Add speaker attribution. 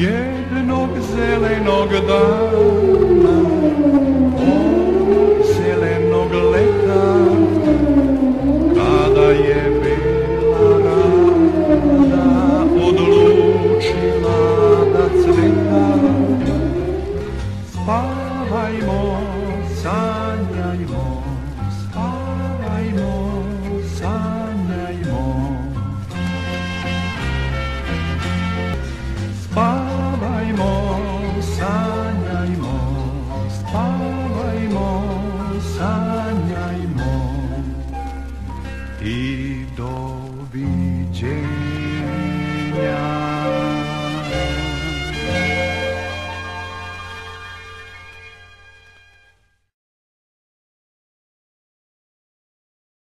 Speaker 1: Jednog zelenog dana, zelenog leta, kada je bila rana odlučila da cveta. Spavajmo, sanjajmo,